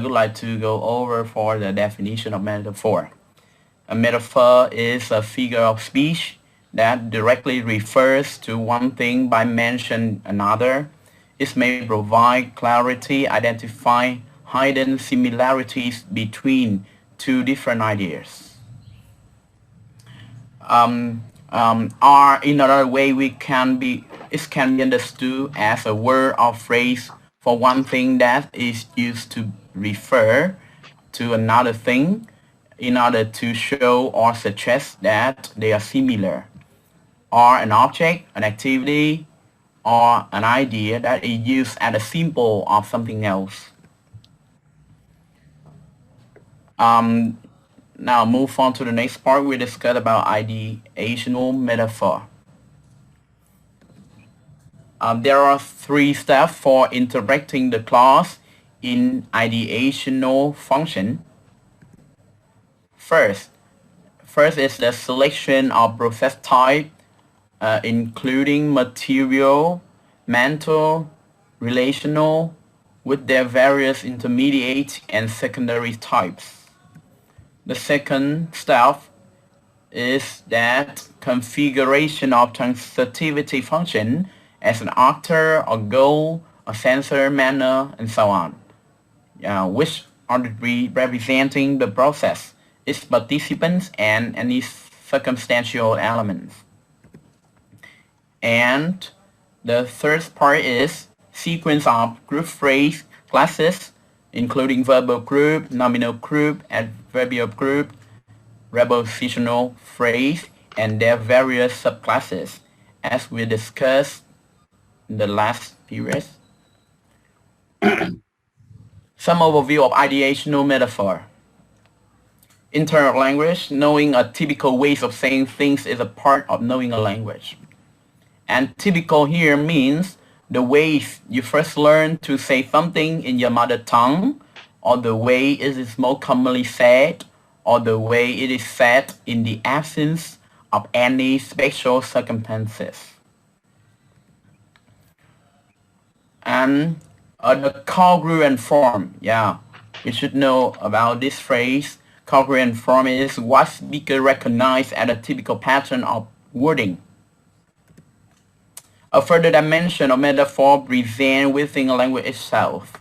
would like to go over for the definition of metaphor. A metaphor is a figure of speech that directly refers to one thing by mentioning another. It may provide clarity, identify hidden similarities between two different ideas. Or in another way, it can be understood as a word or phrase for one thing that is used to refer to another thing in order to show or suggest that they are similar, or an object, an activity, or an idea that is used as a symbol of something else. Now move on to the next part. We discuss about ideational metaphor. There are 3 steps for interpreting the clause in ideational function. First is the selection of process type, including material, mental, relational, with their various intermediate and secondary types. The second step is that configuration of transitivity function as an actor or goal or sensor manner and so on, which are representing the process, its participants, and any circumstantial elements. And the third part is sequence of group phrase classes, including verbal group, nominal group, adverbial group, prepositional phrase, and their various subclasses, as we discussed in the last period. Some overview of ideational metaphor. In terms of language, knowing a typical ways of saying things is a part of knowing a language. And typical here means the ways you first learn to say something in your mother tongue, or the way it is more commonly said, or the way it is said in the absence of any special circumstances. And the congruent form, we should know about this phrase. Congruent form is what speaker recognize as a typical pattern of wording. A further dimension of metaphor present within a language itself.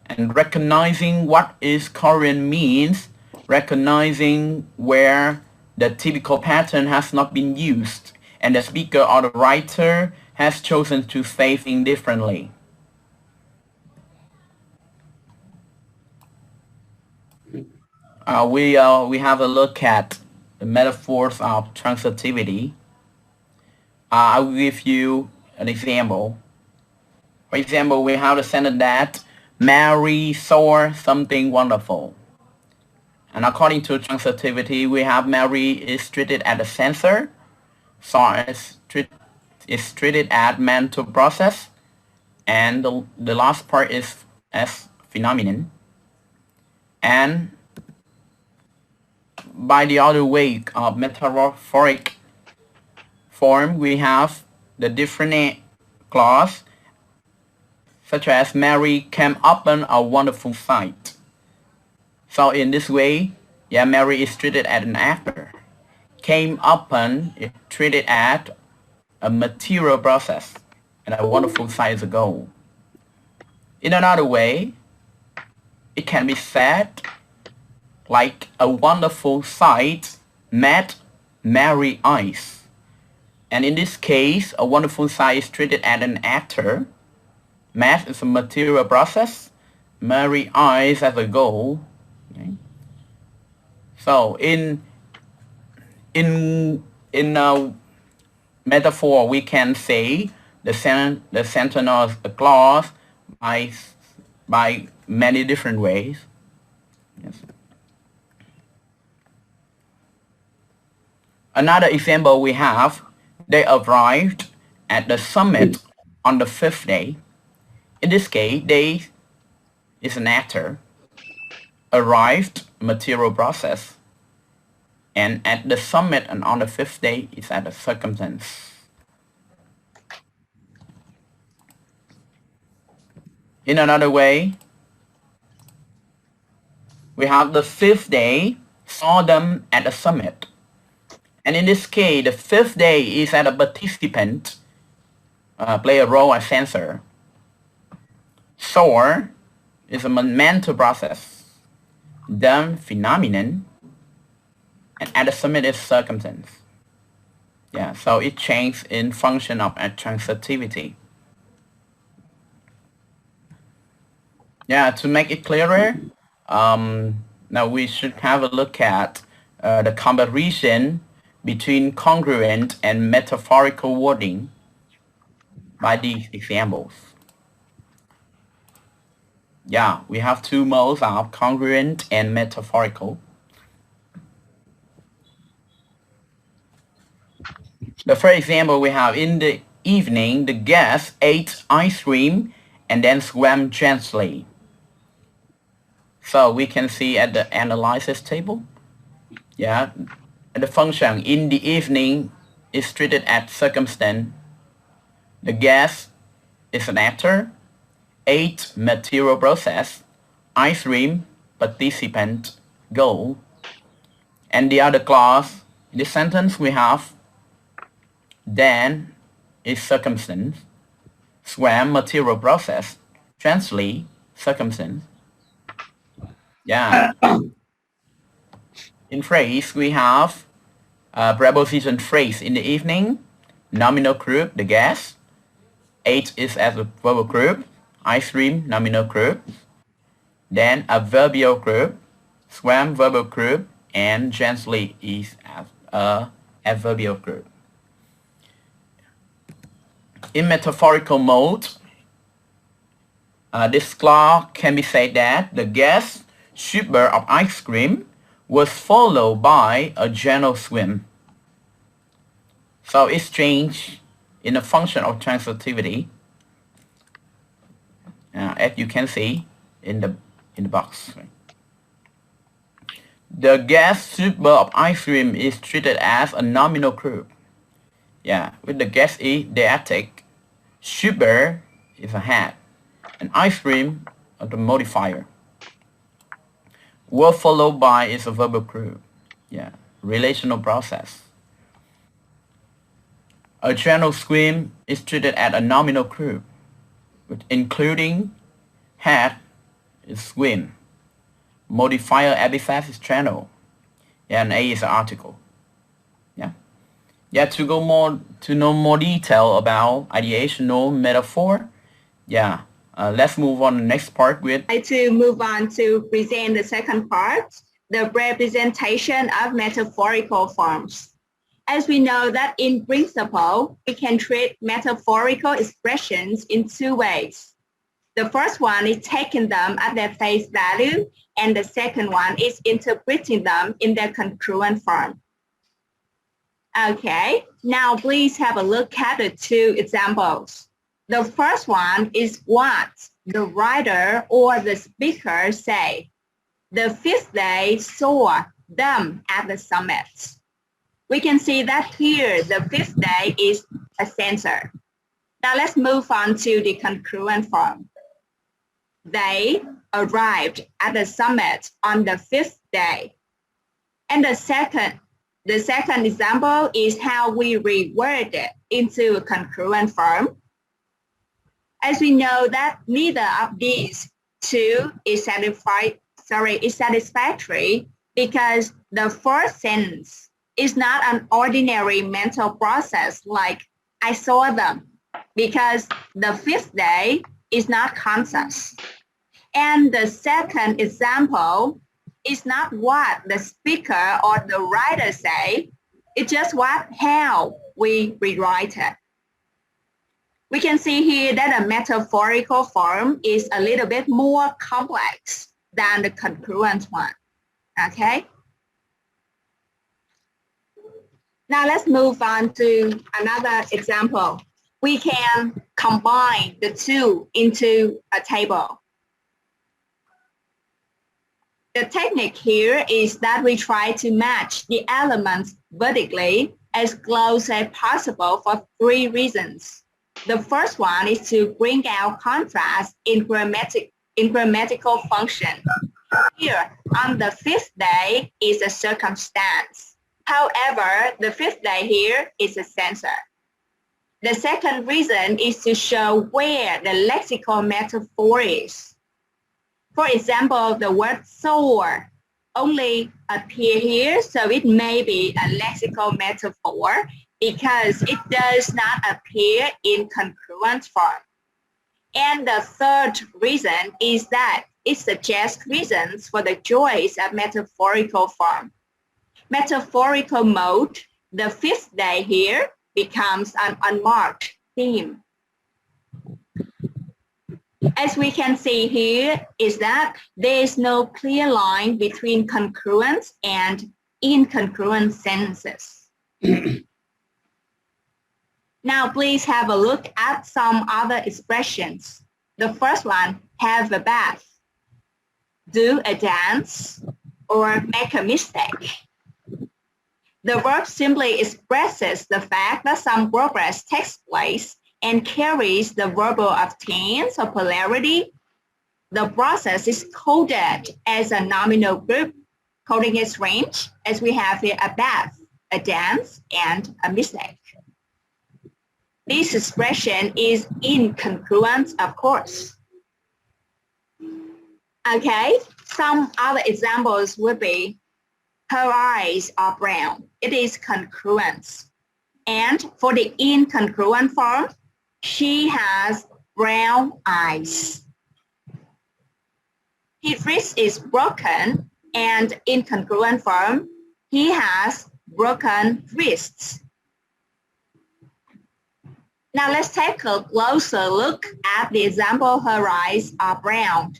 And recognizing what is congruent means recognizing where the typical pattern has not been used and the speaker or the writer has chosen to say things differently. We have a look at the metaphors of transitivity. I will give you an example. For example, we have the sentence that Mary saw something wonderful. And according to transitivity, we have Mary is treated as a sensor, saw is treated as mental process, and the last part is as phenomenon. And by the other way of metaphoric form, we have the different clause, such as Mary came upon a wonderful sight. So in this way, Mary is treated as an actor. Came upon is treated as a material process, and a wonderful sight is a goal. In another way, it can be said like a wonderful sight met Mary's eyes. And in this case, a wonderful sight is treated as an actor. Math is a material process. Mary's eyes as a goal. Okay. So in metaphor, we can say the sentence or a clause by many different ways. Yes. Another example we have, they arrived at the summit on the 5th day. In this case, they is an actor. Arrived, material process. And at the summit and on the 5th day is at the circumstance. In another way, we have the fifth day saw them at a summit. And in this case, the fifth day is that a participant play a role as sensor. Saw is a mental process. Them phenomenon. And at the summit is circumstance. Yeah, so it changes in function of transitivity. Yeah, to make it clearer, now we should have a look at the comparison between congruent and metaphorical wording by these examples. Yeah, we have two modes of congruent and metaphorical. The first example we have, in the evening, the guest ate ice cream and then swam gently. So we can see at the analysis table, yeah, the function in the evening is treated as circumstance. The guest is an actor, ate material process, ice cream participant goal. And the other clause, in this sentence we have then is circumstance, swam material process, gently circumstance. Yeah. In phrase we have preposition phrase in the evening, nominal group, the guest, ate is as a verbal group, ice cream, nominal group, then adverbial group, swam verbal group, and gently is as a adverbial group. In metaphorical mode, this clause can be said that the guest shipper of ice cream was followed by a gentle swim. So it's changed in a function of transitivity, as you can see in the box. The guest shipper of ice cream is treated as a nominal group. Yeah, with the guest is deictic, shipper is a head, and ice cream the modifier. Word followed by is a verbal group. Yeah, relational process. A general swim is treated as a nominal group, which including head is swim. Modifier epithet is channel. Yeah, and A is an article. Yeah. Yeah, to know more detail about ideational metaphor. Yeah. Let's move on to the next part with. I'd like to move on to present the second part, the representation of metaphorical forms. As we know that in principle, we can treat metaphorical expressions in two ways. The first one is taking them at their face value, and the second one is interpreting them in their congruent form. Okay, now please have a look at the two examples. The first one is what the writer or the speaker say. The fifth day saw them at the summit. We can see that here the fifth day is a censor. Now let's move on to the congruent form. They arrived at the summit on the fifth day. And the second example is how we reword it into a congruent form. As we know that neither of these two is satisfactory because the first sentence is not an ordinary mental process like I saw them, because the fifth day is not conscious. And the second example is not what the speaker or the writer say, it's just how we rewrite it. We can see here that a metaphorical form is a little bit more complex than the congruent one, okay? Now let's move on to another example. We can combine the two into a table. The technique here is that we try to match the elements vertically as close as possible for three reasons. The first one is to bring out contrast in grammatical function. Here, on the fifth day is a circumstance. However, the fifth day here is a censor. The second reason is to show where the lexical metaphor is. For example, the word soar only appear here, so it may be a lexical metaphor because it does not appear in congruent form. And the third reason is that it suggests reasons for the choice of metaphorical form. Metaphorical mode, the fifth day here, becomes an unmarked theme. As we can see here is that there is no clear line between congruent and incongruent sentences. Now please have a look at some other expressions. The first one, have a bath, do a dance, or make a mistake. The verb simply expresses the fact that some progress takes place and carries the verbal of tense or polarity. The process is coded as a nominal group, coding its range, as we have here a bath, a dance, and a mistake. This expression is incongruent, of course. Okay, some other examples would be, her eyes are brown. It is congruent. And for the incongruent form, she has brown eyes. His wrist is broken, and incongruent form, he has broken wrists. Now let's take a closer look at the example, her eyes are brown.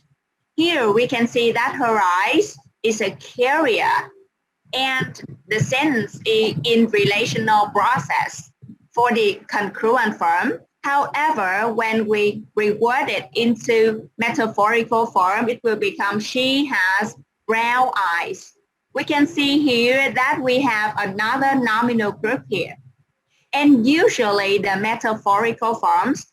Here we can see that her eyes is a carrier, and the sentence is in relational process for the congruent form. However, when we reword it into metaphorical form, it will become she has brown eyes. We can see here that we have another nominal group here. And usually the metaphorical forms,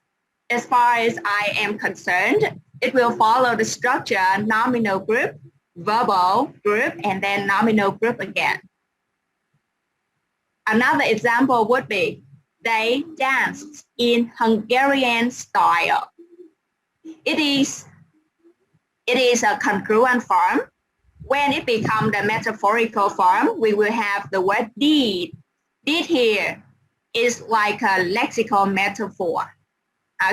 as far as I am concerned, it will follow the structure nominal group, verbal group, and then nominal group again. Another example would be, they danced in Hungarian style. It is a congruent form. When it becomes the metaphorical form, we will have the word did. Did here is like a lexical metaphor,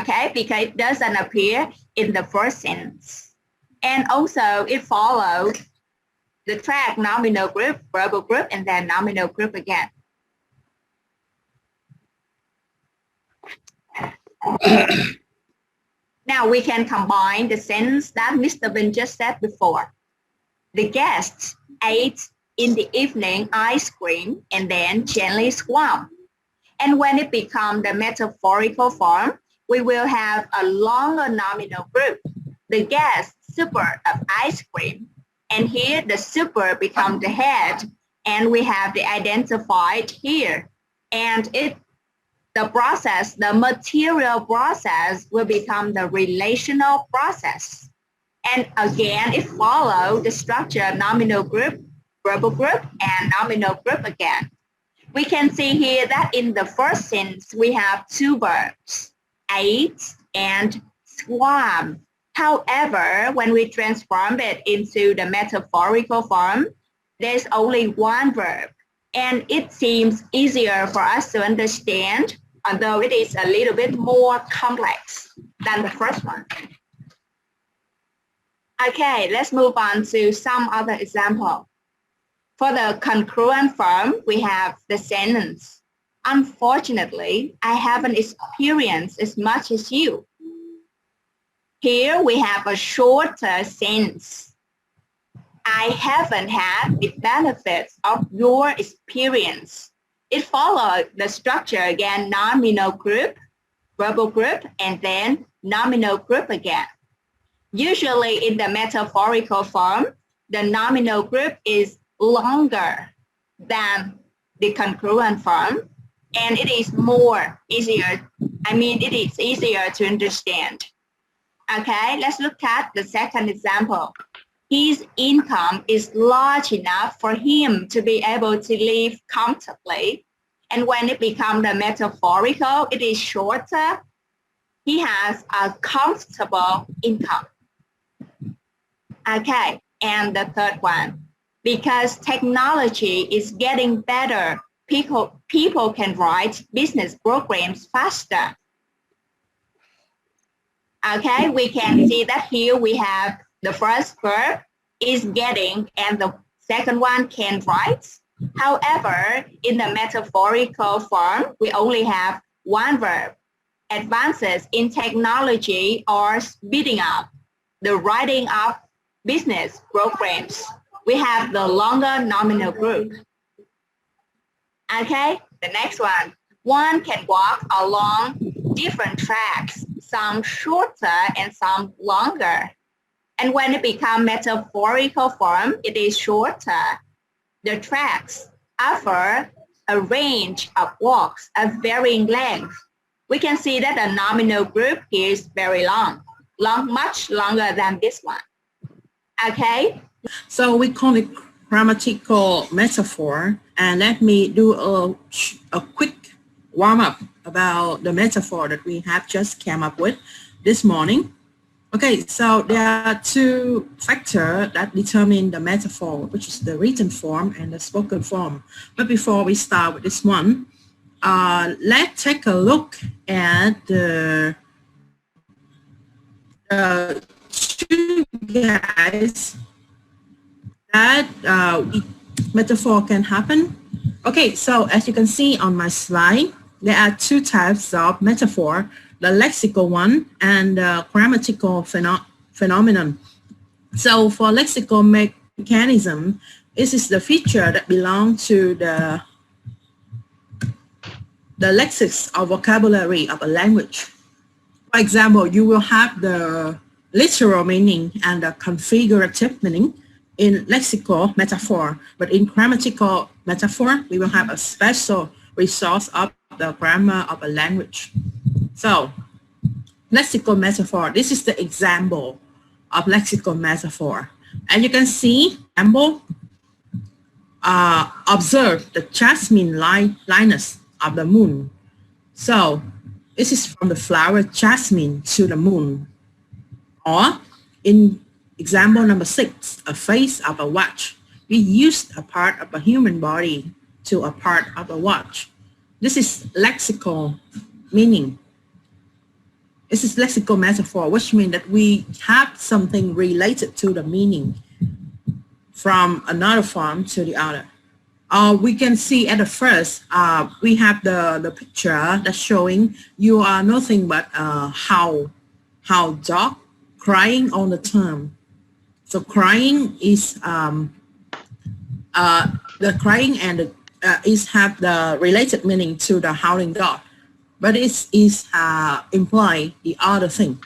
okay, because it doesn't appear in the first sentence. And also it follows the track nominal group, verbal group, and then nominal group again. Now we can combine the sentence that Mr. Vin just said before. The guests ate in the evening ice cream and then gently swam. And when it becomes the metaphorical form, we will have a longer nominal group. The guest super of ice cream. And here the super becomes the head, and we have the identified here. And the process, the material process will become the relational process. And again, it follows the structure nominal group, verbal group, and nominal group again. We can see here that in the first sentence, we have two verbs, ate and swam. However, when we transform it into the metaphorical form, there's only one verb. And it seems easier for us to understand, although it is a little bit more complex than the first one. Okay, let's move on to some other example. For the congruent form, we have the sentence. Unfortunately, I haven't experienced as much as you. Here we have a shorter sentence. I haven't had the benefits of your experience. It follows the structure again, nominal group, verbal group, and then nominal group again. Usually in the metaphorical form, the nominal group is longer than the congruent form, and it is it is easier to understand. Okay, let's look at the second example. his income is large enough for him to be able to live comfortably. And when it becomes the metaphorical, it is shorter. He has a comfortable income. Okay, and the third one, because technology is getting better, people can write business programs faster. Okay, we can see that here we have the first verb is getting and the second one can write. However, in the metaphorical form, we only have one verb. Advances in technology are speeding up the writing of business programs. We have the longer nominal group. Okay, the next one. One can walk along different tracks, some shorter and some longer. And when it becomes metaphorical form, it is shorter. The tracks offer a range of walks of varying length. We can see that the nominal group here is very long, much longer than this one. Okay? So we call it grammatical metaphor. And let me do a quick warm-up about the metaphor that we have just came up with this morning. Okay, so there are two factors that determine the metaphor, which is the written form and the spoken form. But before we start with this one, let's take a look at the two guys that metaphor can happen. Okay, so as you can see on my slide, there are two types of metaphor, the lexical one and the grammatical phenomenon. So for lexical mechanism, this is the feature that belongs to the lexics or vocabulary of a language. For example, you will have the literal meaning and the configurative meaning in lexical metaphor, but in grammatical metaphor, we will have a special resource of the grammar of a language. So, lexical metaphor, this is the example of lexical metaphor. And you can see, example, observe the jasmine lightness of the moon. So, this is from the flower jasmine to the moon. Or, in example number 6, a face of a watch. We used a part of a human body to a part of a watch. This is lexical meaning. This is lexical metaphor, which means that we have something related to the meaning from another form to the other. We can see at the first, we have the picture that's showing you are nothing but how dog crying all the time. So crying is the crying and is have the related meaning to the howling dog, but it is imply the other thing.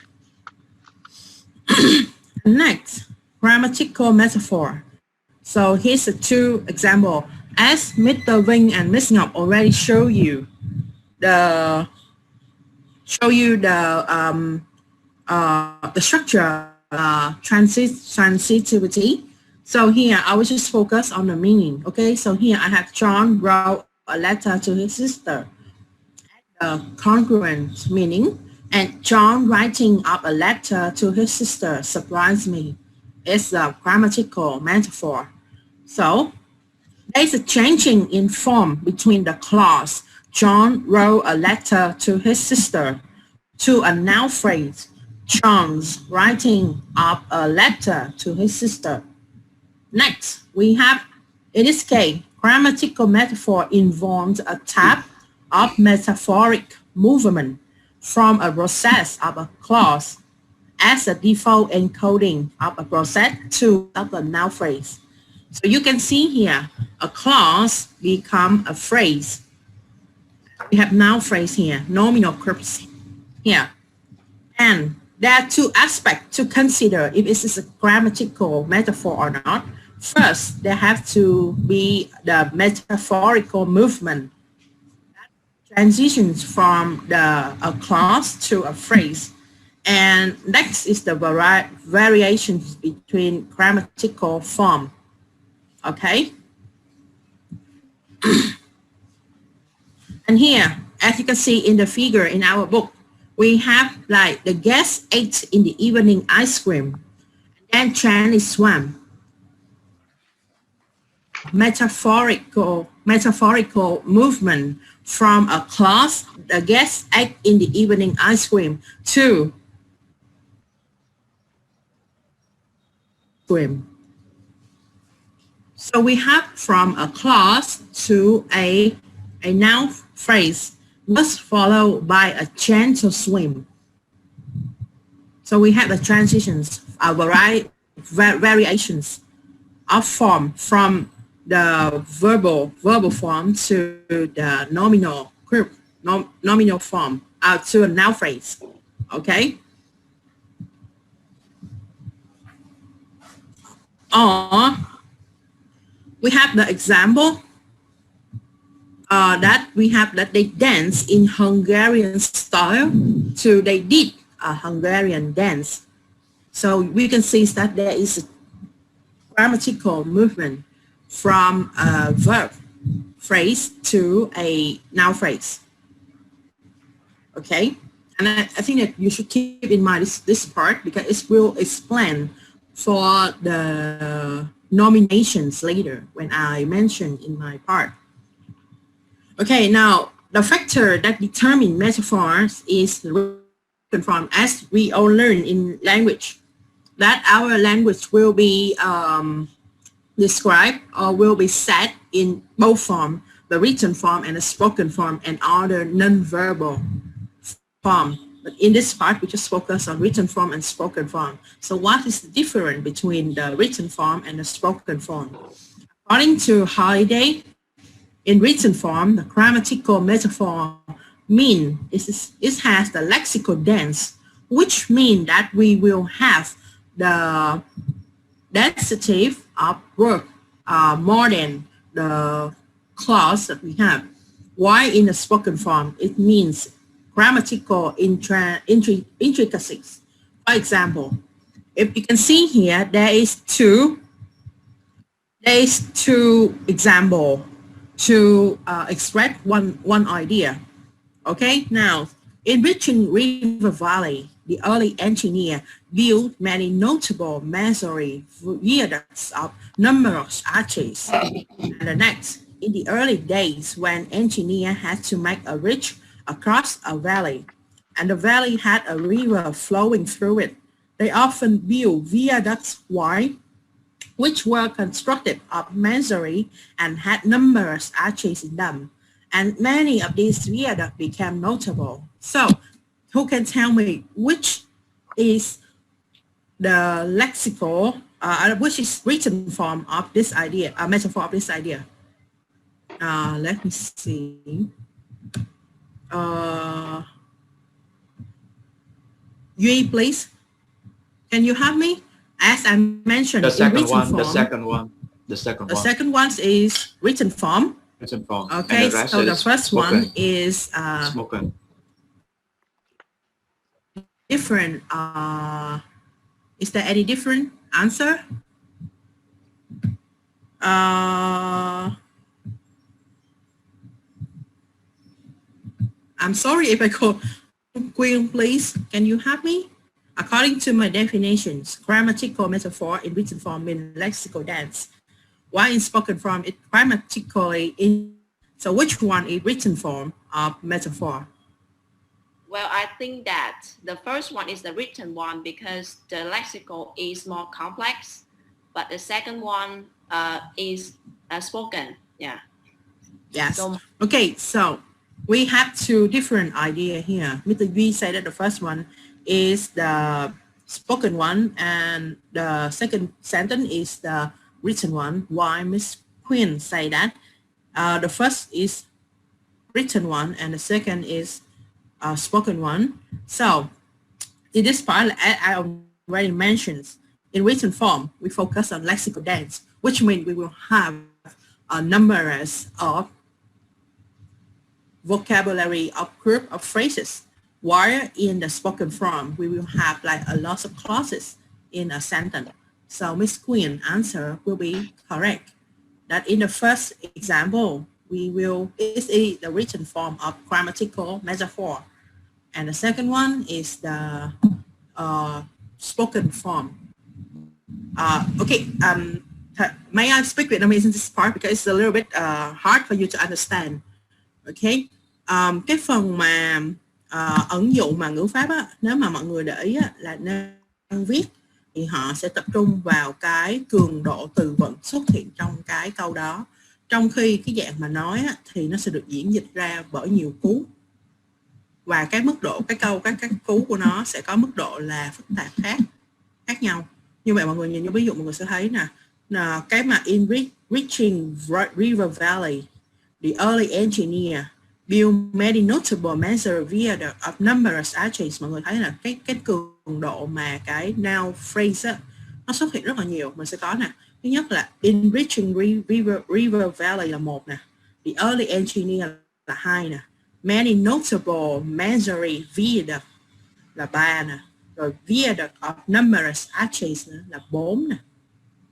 Next, grammatical metaphor. So here's the two example. As Mr. Vinh and Ms. Ngọc already show you the structure, transitivity. So here I will just focus on the meaning. Okay, so here I have John wrote a letter to his sister. Congruent meaning, and John writing up a letter to his sister surprised me. It's a grammatical metaphor. So there's a changing in form between the clause John wrote a letter to his sister to a noun phrase John's writing up a letter to his sister. Next, we have, in this case, grammatical metaphor involves a type of metaphoric movement from a process of a clause as a default encoding of a process to a noun phrase. So you can see here, a clause become a phrase. We have noun phrase here, nominal groups here. And there are two aspects to consider if this is a grammatical metaphor or not. First, there have to be the metaphorical movement that transitions from a clause to a phrase. And next is the variations between grammatical form. Okay. And here, as you can see in the figure in our book, we have like the guest ate in the evening ice cream, and Chinese swam. Metaphorical movement from a clause, the guest ate in the evening ice cream, to swim. So we have from a clause to a noun phrase must follow by a gentle swim. So we have the transitions, variations of form from the verbal form to the nominal form, to a noun phrase. Okay. Or we have the example that we have that they dance in Hungarian style to they did a Hungarian dance. So we can see that there is a grammatical movement from a verb phrase to a noun phrase. Okay, and I think that you should keep in mind this part because it will explain for the nominations later when I mention in my part. Okay, now the factor that determine metaphors is the written form, as we all learn in language, that our language will be described or will be said in both form, the written form and the spoken form and other non-verbal form. But in this part, we just focus on written form and spoken form. So what is the difference between the written form and the spoken form? According to Holiday, in written form, the grammatical metaphor it has the lexical dense, which means that we will have the density of word more than the clause that we have. While in the spoken form, it means grammatical intricacies. For example, if you can see here, there is two examples to express one idea. Okay, now in Reaching River Valley, the early engineer built many notable masonry viaducts of numerous arches. And the next, in the early days when engineer had to make a bridge across a valley, and the valley had a river flowing through it, they often built viaducts wide, which were constructed of masonry and had numerous arches in them. And many of these viaducts became notable. So, who can tell me which is the lexical, which is written form of this idea, a metaphor of this idea? Let me see. Yui, please. Can you help me? As I mentioned, the second in one, form, the second the second one is written form. Written form. Okay, the so the first spoken. one is Spoken. different. Is there any different answer? I'm sorry if I call Queen, please. Can you help me? According to my definitions, grammatical metaphor in written form means lexical dance, while in spoken form it grammatically in. So which one is written form of metaphor? Well, I think that the first one is the written one because the lexical is more complex, but the second one is spoken. Yeah. Yes. So, okay, so we have two different ideas here. Mr. Yui said that the first one is the spoken one and the second sentence is the written one, while Miss Quinn say that the first is written one and the second is spoken one. So in this part, I already mentioned, in written form, we focus on lexical dance, which means we will have a numerous of vocabulary of group of phrases, while in the spoken form, we will have like a lot of clauses in a sentence. So Miss Queen answer will be correct. That in the first example, it's the written form of grammatical metaphor. And the second one is the spoken form. Okay, may I speak Vietnamese in this part because it's a little bit hard for you to understand. Okay, cái phần mà ẩn dụ mà ngữ pháp á, nếu mà mọi người để ý á, là nên viết thì họ sẽ tập trung vào cái cường độ từ vựng xuất hiện trong cái câu đó, trong khi cái dạng mà nói á, thì nó sẽ được diễn dịch ra bởi nhiều cú, và cái mức độ cái cú của nó sẽ có mức độ là phức tạp khác nhau. Như vậy mọi người nhìn như ví dụ mọi người sẽ thấy nè, cái mà in reaching River Valley, the early engineer built many notable measure viaduct of numerous arches. Mọi người thấy là cái cường độ mà cái noun phrase á, nó xuất hiện rất là nhiều. Mình sẽ có nè, thứ nhất là in reaching River Valley là một nè, the early engineer là hai nè, many notable measure viaduct là ba nè, rồi viaduct of numerous arches nữa là 4 nè.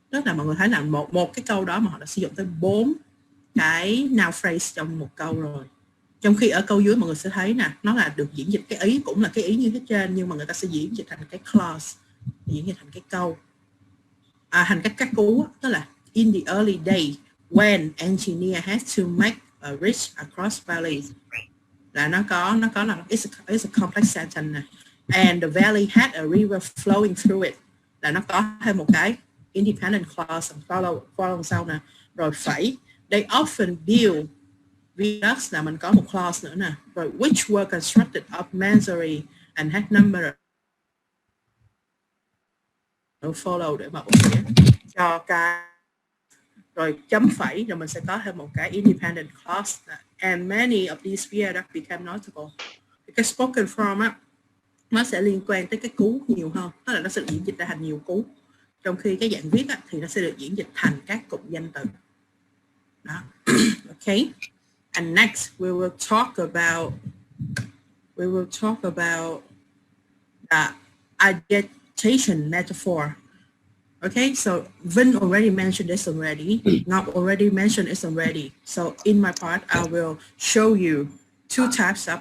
Tức là mọi người thấy là một cái câu đó mà họ đã sử dụng tới 4 cái noun phrase trong một câu rồi. Trong khi ở câu dưới mọi người sẽ thấy nè, nó là được diễn dịch cái ý, cũng là cái ý như thế trên, nhưng mà người ta sẽ diễn dịch thành cái clause, diễn dịch thành cái câu, thành các cú, tức là in the early day when engineer has to make a bridge across valleys, là nó có là it's a complex sentence này. And the valley had a river flowing through it, là nó có thêm một cái independent clause follow sau nè. Rồi phẩy, they often build viaducts, là mình có một clause nữa nè. Rồi which were constructed of masonry and had number follow để bảo vệ cho cái, rồi chấm phẩy, rồi mình sẽ có thêm một cái independent clause, and many of these viaducts became notable. Cái spoken form á, nó sẽ liên quan tới cái cú nhiều hơn, tức là nó sẽ diễn dịch ra thành nhiều cú, trong khi cái dạng viết á, thì nó sẽ được diễn dịch thành các cụm danh từ đó. Okay, and next we will talk about the adaptation metaphor. Okay, so Vinh already mentioned this already. Ngọc already mentioned this already. So in my part, I will show you two types of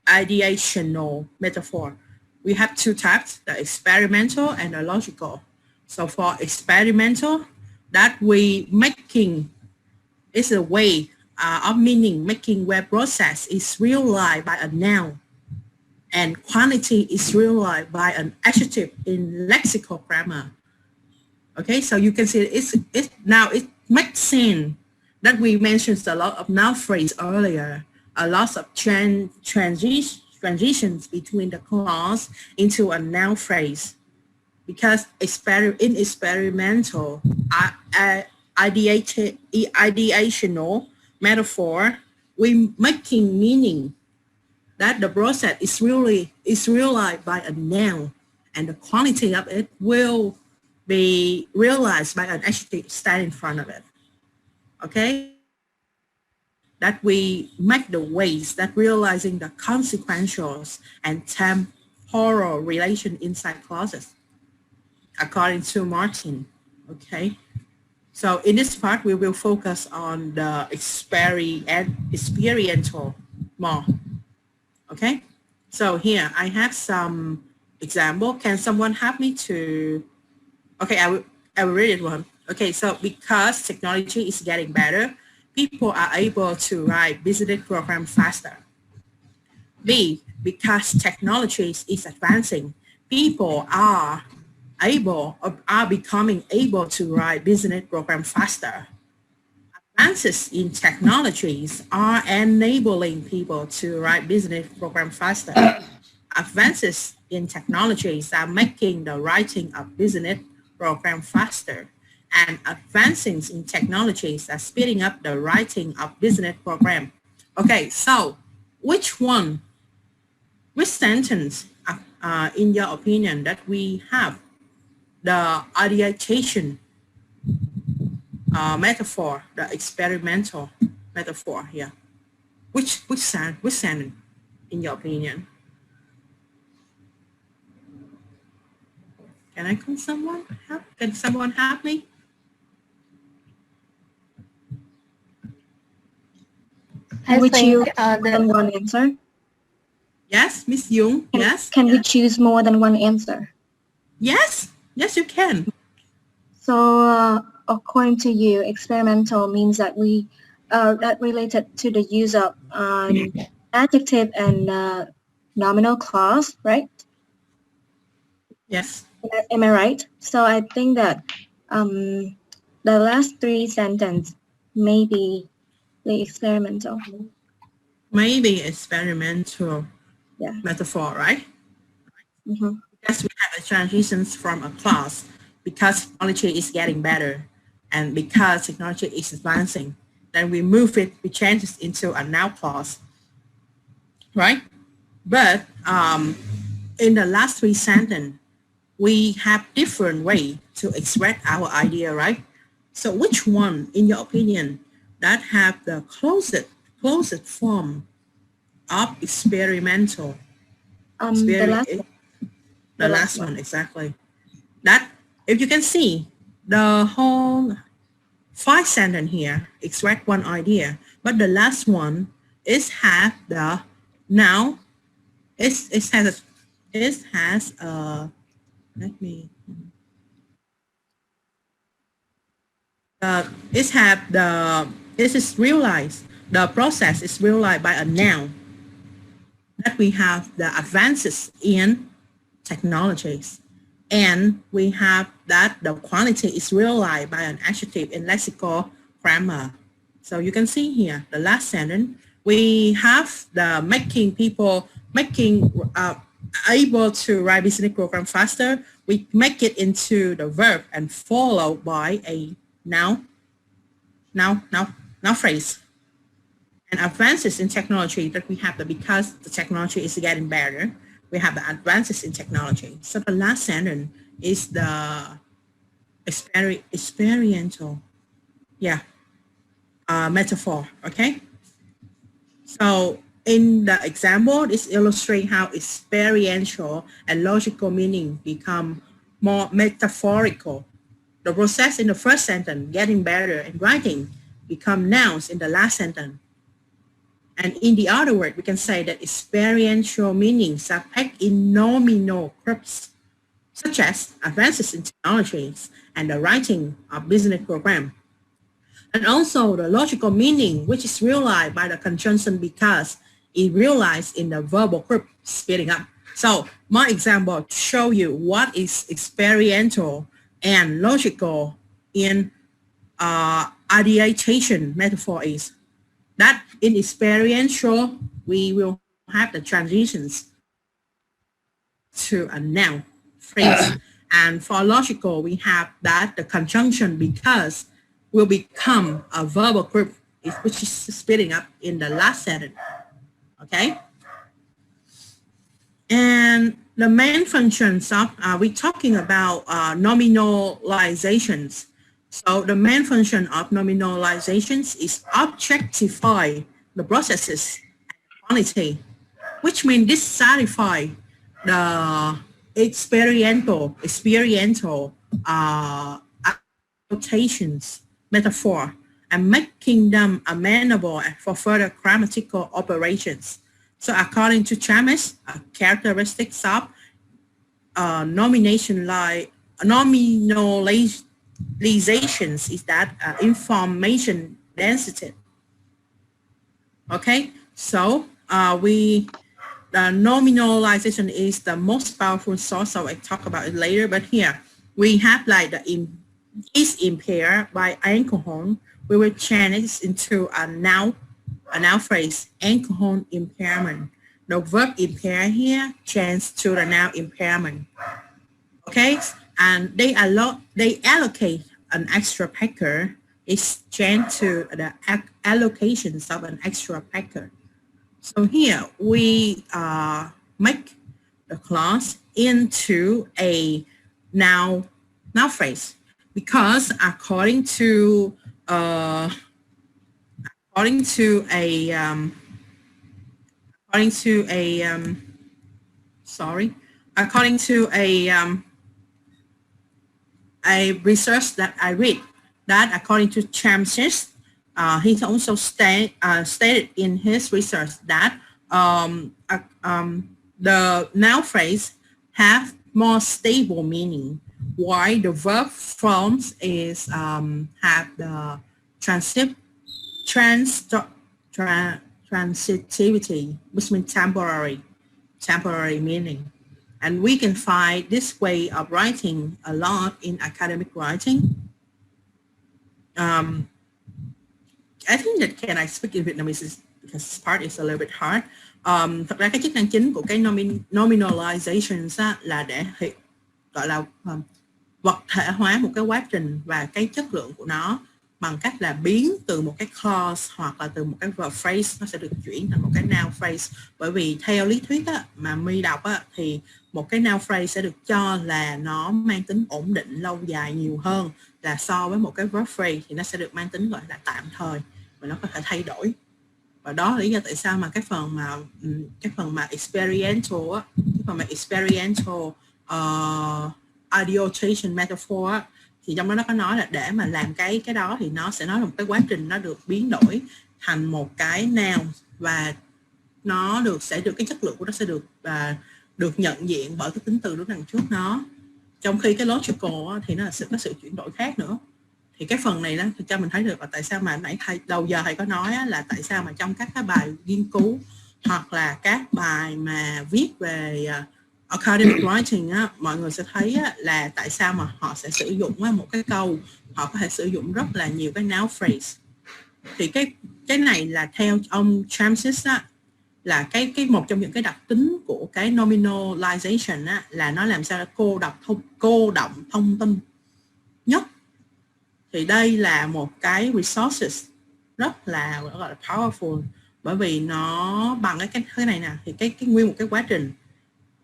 ideational metaphor. We have two types, the experimental and the logical. So for experimental, that we making is a way of meaning making where process is realized by a noun and quantity is realized by an adjective in lexical grammar. Okay, so you can see it makes sense that we mentioned a lot of noun phrase earlier, a lot of transitions between the clause into a noun phrase, because in experimental ideational metaphor, we making meaning that the process is realized by a noun and the quantity of it will be realized by an adjective standing in front of it. Okay, that we make the ways that realizing the consequentials and temporal relation inside clauses, according to Martin. Okay, so in this part we will focus on the experiential more. Okay, so here I have some example. Can someone help me to? Okay, I will read it one. Okay, so because technology is getting better, people are able to write business programs faster. B, because technology is advancing, people are becoming able to write business programs faster. Advances in technologies are enabling people to write business programs faster. Advances in technologies are making the writing of business programs faster. And advances in technologies are speeding up the writing of business program. Okay, so which sentence, in your opinion, that we have the ideation metaphor, the experimental metaphor here? Which sentence? in your opinion? Can I call someone? Can someone help me? Can we choose more than one answer? Yes, Miss Jung. Yes. Can we choose more than one answer? Yes. Yes, you can. So, according to you, experimental means that we that related to the use of adjective and nominal clause, right? Yes. Am I right? So I think that the last three sentences may be the experimental. Maybe experimental Yeah. metaphor, right? Mm-hmm. Because we have a transitions from a class because technology is getting better and because technology is advancing, then we change it into a now clause, right? But in the last three sentences, we have different way to express our idea, right? So which one, in your opinion, that have the closest form of experimental? The last one. The last one, exactly. That, if you can see, the whole 5 sentence here extract one idea, but the last one is have the now. It has a let me. It have the it is realized. The process is realized by a noun. That we have the advances in technologies, and we have that the quality is realized by an adjective in lexical grammar. So you can see here the last sentence we have the making able to write business program faster. We make it into the verb and followed by a noun phrase. And advances in technology that we have because the technology is getting better, we have the advances in technology. So the last sentence is the experiential, metaphor, okay? So in the example, this illustrates how experiential and logical meaning become more metaphorical. The process in the first sentence, getting better in writing, become nouns in the last sentence. And in the other word, we can say that experiential meanings are packed in nominal groups, such as advances in technologies and the writing of business program. And also the logical meaning, which is realized by the conjunction because it realized in the verbal group speeding up. So my example to show you what is experiential and logical in ideation metaphor is that in experiential, we will have the transitions to a noun phrase. And for logical, we have that the conjunction because will become a verbal group, which is speeding up in the last sentence. Okay? And the main functions of, we're talking about nominalizations. So the main function of nominalizations is objectify the processes quality, which means this satisfy the experiential annotations metaphor and making them amenable for further grammatical operations. So according to Chambers, characteristics of nominalizations is that information density. Okay, so the nominalization is the most powerful source, so I talk about it later, but here we have like the is impaired by alcohol. We will change it into a noun phrase, alcohol impairment. The verb impair here change to the noun impairment. Okay, and they allocate an extra packer. It's changed to the allocations of an extra packer. So here we make the clause into a noun phrase because according to according to a research that I read, that according to Chamsis, he also stated in his research that the noun phrase have more stable meaning, while the verb forms is have the transitivity, which means temporary meaning. And we can find this way of writing a lot in academic writing. I think that can I speak in Vietnamese because this part is a little bit hard. Thật ra cái chức năng chính của cái nominalizations là để gọi là vật thể hóa một cái quá trình và cái chất lượng của nó bằng cách là biến từ một cái clause hoặc là từ một cái verb phrase nó sẽ được chuyển thành một cái noun phrase. Bởi vì theo lý thuyết mà My đọc thì một cái noun phrase sẽ được cho là nó mang tính ổn định lâu dài nhiều hơn là so với một cái verb phrase thì nó sẽ được mang tính gọi là tạm thời và nó có thể thay đổi. Và đó là lý do tại sao mà cái phần mà experiential Untitled Metaphor thì trong đó nó có nói là để mà làm cái đó thì nó sẽ nói là một cái quá trình nó được biến đổi thành một cái noun và nó sẽ được cái chất lượng của nó sẽ được nhận diện bởi cái tính từ đứng đằng trước nó, trong khi cái logical thì nó sẽ có sự chuyển đổi khác nữa. Thì cái phần này đó thì cho mình thấy được là tại sao mà nãy đầu giờ thầy có nói là tại sao mà trong các cái bài nghiên cứu hoặc là các bài mà viết về academic writing mọi người sẽ thấy là tại sao mà họ sẽ sử dụng một cái câu, họ có thể sử dụng rất là nhiều cái noun phrase. Thì cái này là theo ông Chamsis là cái một trong những cái đặc tính của cái nominalization là nó làm sao cô động thông tin nhất. Thì đây là một cái resources rất là gọi là powerful, bởi vì nó bằng cái này nè, thì cái nguyên một cái quá trình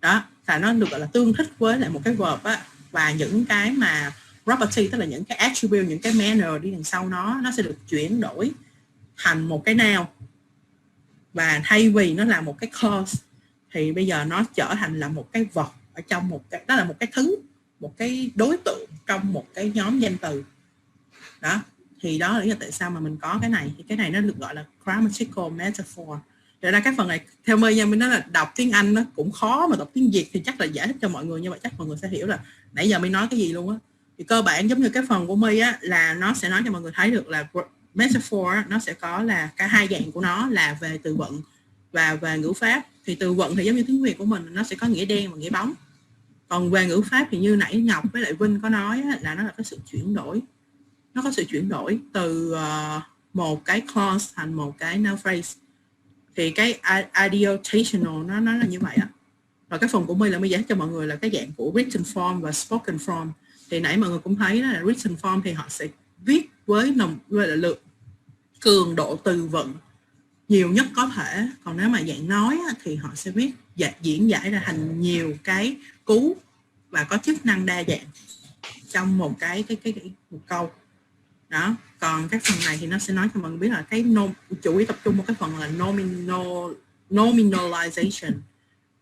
đó là nó được gọi là tương thích với lại một cái verb và những cái mà property, tức là những cái attribute, những cái manner đi đằng sau nó sẽ được chuyển đổi thành một cái noun. Và thay vì nó là một cái clause thì bây giờ nó trở thành là một cái vật ở trong một cái, đó là một cái thứ, một cái đối tượng trong một cái nhóm danh từ đó. Thì đó là tại sao mà mình có cái này. Thì cái này nó được gọi là Grammatical Metaphor. Rồi ra cái phần này theo My nha, mình nói là đọc tiếng Anh nó cũng khó, mà đọc tiếng Việt thì chắc là giải thích cho mọi người như vậy chắc mọi người sẽ hiểu là nãy giờ mình nói cái gì luôn á. Thì cơ bản giống như cái phần của My là nó sẽ nói cho mọi người thấy được là metaphor nó sẽ có là cả hai dạng của nó là về từ vựng và về ngữ pháp. Thì từ vựng thì giống như tiếng Việt của mình nó sẽ có nghĩa đen và nghĩa bóng. Còn về ngữ pháp thì như nãy Ngọc với lại Vinh có nói là nó là cái sự chuyển đổi. Nó có sự chuyển đổi từ một cái clause thành một cái noun phrase. Thì cái ideational nó là như vậy Rồi cái phần của My là mới giải thích cho mọi người là cái dạng của written form và spoken form. Thì nãy mọi người cũng thấy là written form thì họ sẽ viết với lượng cường độ từ vựng nhiều nhất có thể. Còn nếu mà dạng nói thì họ sẽ viết diễn giải ra thành nhiều cái cú và có chức năng đa dạng trong một một câu đó. Còn cái phần này thì nó sẽ nói cho mọi người biết là cái chủ yếu tập trung một cái phần là nominalization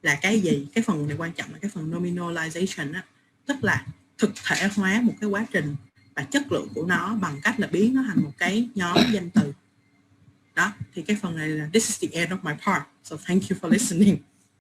là cái gì. Cái phần này quan trọng là cái phần nominalization tức là thực thể hóa một cái quá trình và chất lượng của nó bằng cách là biến nó thành một cái nhóm danh từ đó. Thì cái phần này là this is the end of my part, so thank you for listening.